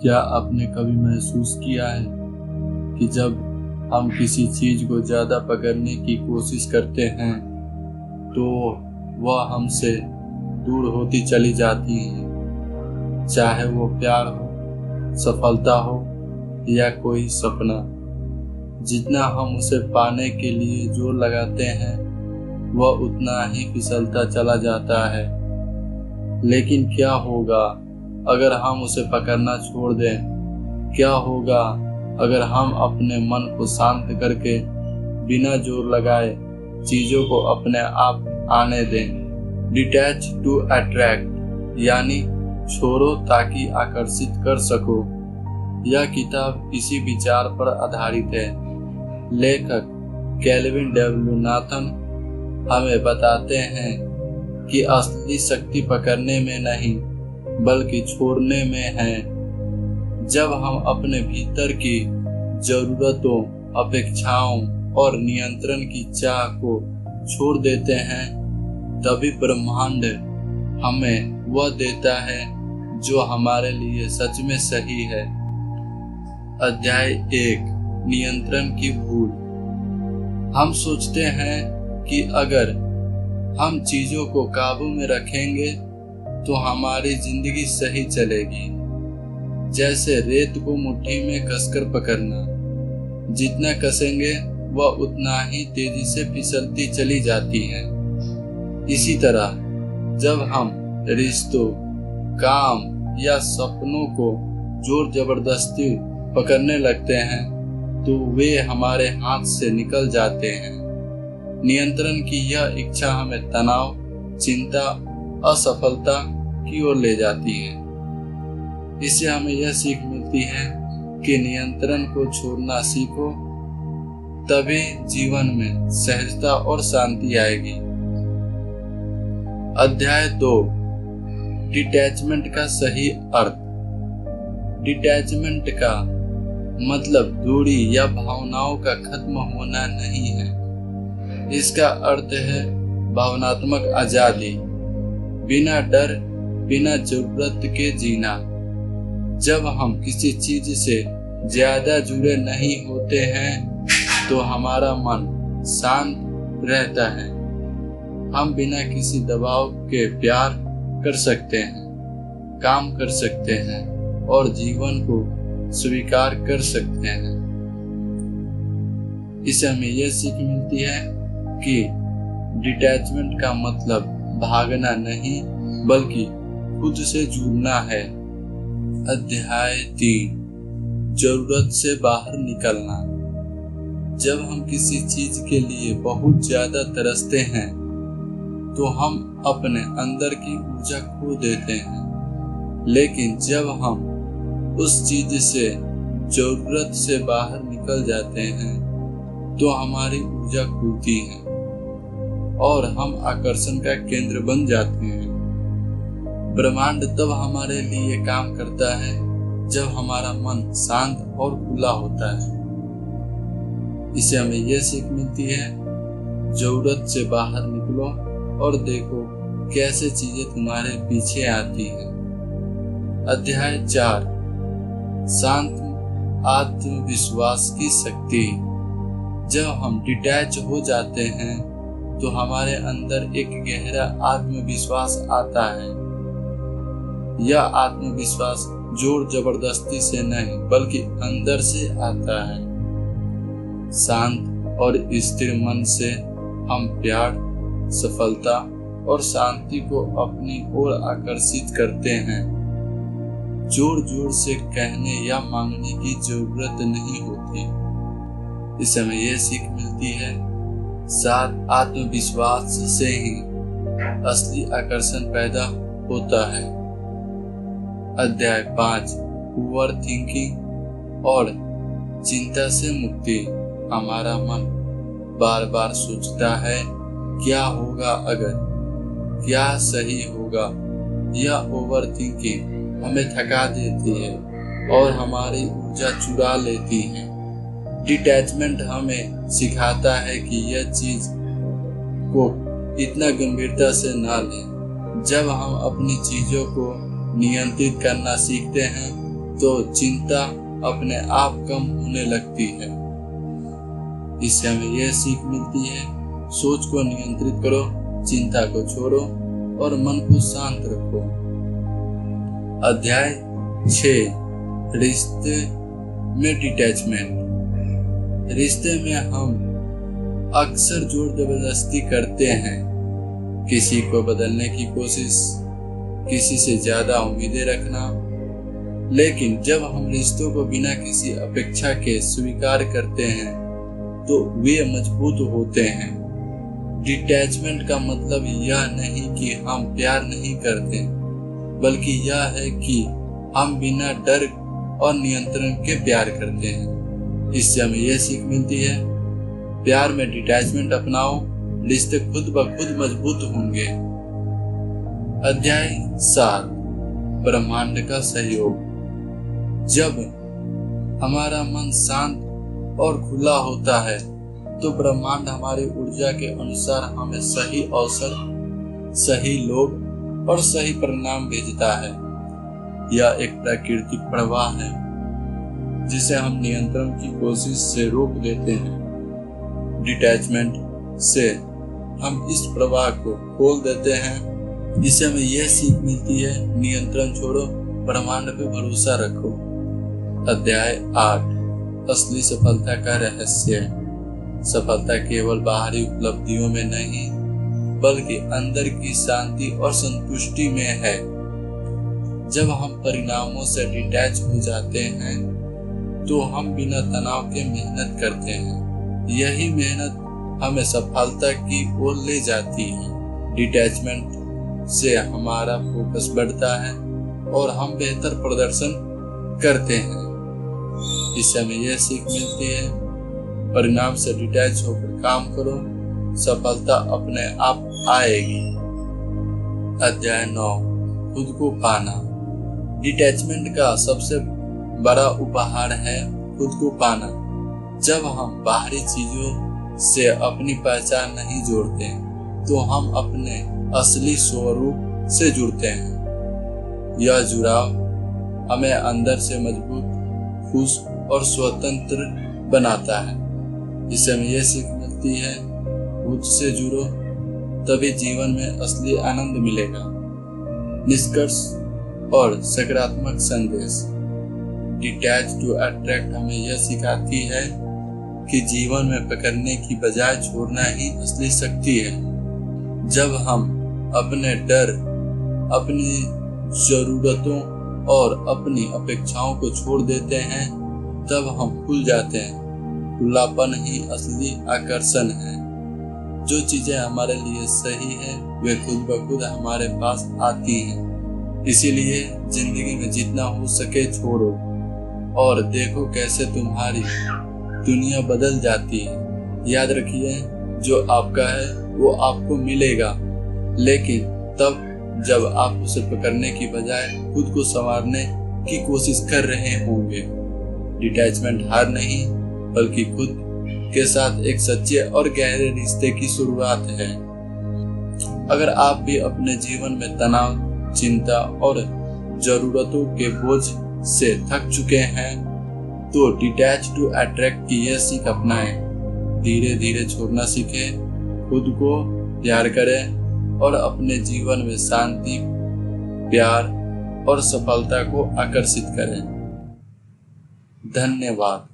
क्या आपने कभी महसूस किया है कि जब हम किसी चीज को ज्यादा पकड़ने की कोशिश करते हैं तो वह हमसे दूर होती चली जाती है, चाहे वो प्यार हो, सफलता हो या कोई सपना। जितना हम उसे पाने के लिए जोर लगाते हैं वह उतना ही फिसलता चला जाता है। लेकिन क्या होगा अगर हम उसे पकड़ना छोड़ दें? क्या होगा अगर हम अपने मन को शांत करके बिना जोर लगाए चीजों को अपने आप आने दें? डिटैच टू अट्रैक्ट यानी छोड़ो ताकि आकर्षित कर सको। यह किताब इसी विचार पर आधारित है। लेखक केल्विन डब्ल्यू नाथन हमें बताते हैं कि असली शक्ति पकड़ने में नहीं बल्कि छोड़ने में है। जब हम अपने भीतर की जरूरतों, अपेक्षाओं और नियंत्रण की चाह को छोड़ देते हैं तभी ब्रह्मांड हमें वह देता है जो हमारे लिए सच में सही है। अध्याय 1 नियंत्रण की भूल। हम सोचते हैं कि अगर हम चीजों को काबू में रखेंगे तो हमारी जिंदगी सही चलेगी। जैसे रेत को मुट्ठी में कसकर पकड़ना, जितना कसेंगे वह उतना ही तेजी से फिसलती चली जाती है। इसी तरह जब हम रिश्तों, काम या सपनों को जोर जबरदस्ती पकड़ने लगते हैं तो वे हमारे हाथ से निकल जाते हैं। नियंत्रण की यह इच्छा हमें तनाव, चिंता, असफलता की ओर ले जाती है। इससे हमें यह सीख मिलती है कि नियंत्रण को छोड़ना सीखो, तभी जीवन में सहजता और शांति आएगी। अध्याय 2 डिटैचमेंट का सही अर्थ। डिटैचमेंट का मतलब दूरी या भावनाओं का खत्म होना नहीं है। इसका अर्थ है भावनात्मक आजादी, बिना डर, बिना जरूरत के जीना। जब हम किसी चीज से ज्यादा जुड़े नहीं होते हैं तो हमारा मन शांत रहता है। हम बिना किसी दबाव के प्यार कर सकते हैं, काम कर सकते हैं और जीवन को स्वीकार कर सकते हैं। इससे हमें यह सीख मिलती है कि डिटैचमेंट का मतलब भागना नहीं बल्कि खुद से जुड़ना है। अध्याय 3 जरूरत से बाहर निकलना। जब हम किसी चीज के लिए बहुत ज्यादा तरसते हैं तो हम अपने अंदर की ऊर्जा खो देते हैं। लेकिन जब हम उस चीज से जरूरत से बाहर निकल जाते हैं तो हमारी ऊर्जा खुलती है और हम आकर्षण का केंद्र बन जाते हैं। ब्रह्मांड तब हमारे लिए काम करता है जब हमारा मन शांत और खुला होता है। इससे हमें यह सीख मिलती है, जरूरत से बाहर निकलो और देखो कैसे चीजें तुम्हारे पीछे आती हैं। अध्याय 4 शांत आत्मविश्वास की शक्ति। जब हम डिटैच हो जाते हैं तो हमारे अंदर एक गहरा आत्मविश्वास आता है। यह आत्मविश्वास जोर जबरदस्ती से नहीं बल्कि अंदर से आता है। शांत और स्थिर मन से हम प्यार, सफलता और शांति को अपनी ओर आकर्षित करते हैं। जोर जोर से कहने या मांगने की जरूरत नहीं होती। इस समय यह सीख मिलती है, साथ आत्मविश्वास से ही असली आकर्षण पैदा होता है। अध्याय 5 ओवर थिंकिंग और चिंता से मुक्ति। हमारा मन बार बार सोचता है क्या होगा अगर, क्या सही होगा। यह ओवर थिंकिंग हमें थका देती है और हमारी ऊर्जा चुरा लेती है। डिटैचमेंट हमें सिखाता है कि यह चीज को इतना गंभीरता से ना लें। जब हम अपनी चीजों को नियंत्रित करना सीखते हैं तो चिंता अपने आप कम होने लगती है। इससे हमें यह सीख मिलती है, सोच को नियंत्रित करो, चिंता को छोड़ो और मन को शांत रखो। अध्याय 6, रिश्ते में डिटैचमेंट। रिश्ते में हम अक्सर जोर जबरदस्ती करते हैं, किसी को बदलने की कोशिश, किसी से ज्यादा उम्मीदें रखना। लेकिन जब हम रिश्तों को बिना किसी अपेक्षा के स्वीकार करते हैं तो वे मजबूत होते हैं। डिटैचमेंट का मतलब यह नहीं कि हम प्यार नहीं करते, बल्कि यह है कि हम बिना डर और नियंत्रण के प्यार करते हैं। इससे हमें यह सीख मिलती है, प्यार में डिटैचमेंट अपनाओ, रिश्ते खुद ब खुद मजबूत होंगे। अध्याय 7, ब्रह्मांड का सहयोग। जब हमारा मन शांत और खुला होता है तो ब्रह्मांड हमारी ऊर्जा के अनुसार हमें सही अवसर, सही लोग और सही परिणाम भेजता है। यह एक प्राकृतिक प्रवाह है जिसे हम नियंत्रण की कोशिश से रोक देते हैं। डिटैचमेंट से हम इस प्रवाह को खोल देते हैं। इससे हमें यह सीख मिलती है, नियंत्रण छोड़ो, ब्रह्मांड पे भरोसा रखो। अध्याय 8, असली सफलता का रहस्य। सफलता केवल बाहरी उपलब्धियों में नहीं, बल्कि अंदर की शांति और संतुष्टि में है। जब हम परिणामों से डिटैच हो जाते हैं तो हम बिना तनाव के मेहनत करते हैं। यही मेहनत हमें सफलता की ओर ले जाती है। डिटैचमेंट से हमारा फोकस बढ़ता है और हम बेहतर प्रदर्शन करते हैं। इससे हमें यह सीख मिलती है, परिणाम से डिटैच होकर काम करो, सफलता अपने आप आएगी। अध्याय 9, खुद को पाना। डिटैचमेंट का सबसे बड़ा उपहार है खुद को पाना। जब हम बाहरी चीजों से अपनी पहचान नहीं जोड़ते तो हम अपने असली स्वरूप से जुड़ते हैं। यह जुड़ाव हमें अंदर से मजबूत, खुश और स्वतंत्र बनाता है। इससे हमें यह सीख मिलती है, खुद से जुड़ो, तभी जीवन में असली आनंद मिलेगा। निष्कर्ष और सकारात्मक संदेश। डिटैच टू अट्रैक्ट हमें यह सिखाती है कि जीवन में पकड़ने की बजाय छोड़ना ही असली शक्ति है। जब हम अपने डर, अपनी जरूरतों और अपनी अपेक्षाओं को छोड़ देते हैं, तब हम खुल जाते हैं। खुलापन ही असली आकर्षण है। जो चीजें हमारे लिए सही है वे खुद ब खुद हमारे पास आती हैं। इसीलिए जिंदगी में जितना हो सके छोड़ो और देखो कैसे तुम्हारी दुनिया बदल जाती है। याद रखिए, जो आपका है वो आपको मिलेगा, लेकिन तब जब आप उसे पकड़ने की बजाय खुद को संवारने की कोशिश कर रहे होंगे। डिटैचमेंट हार नहीं, बल्कि खुद के साथ एक सच्चे और गहरे रिश्ते की शुरुआत है। अगर आप भी अपने जीवन में तनाव, चिंता और जरूरतों के बोझ से थक चुके हैं तो डिटैच टू अट्रैक्ट की यह सीख अपनाएं। धीरे धीरे छोड़ना सीखें, खुद को प्यार करें और अपने जीवन में शांति, प्यार और सफलता को आकर्षित करें। धन्यवाद।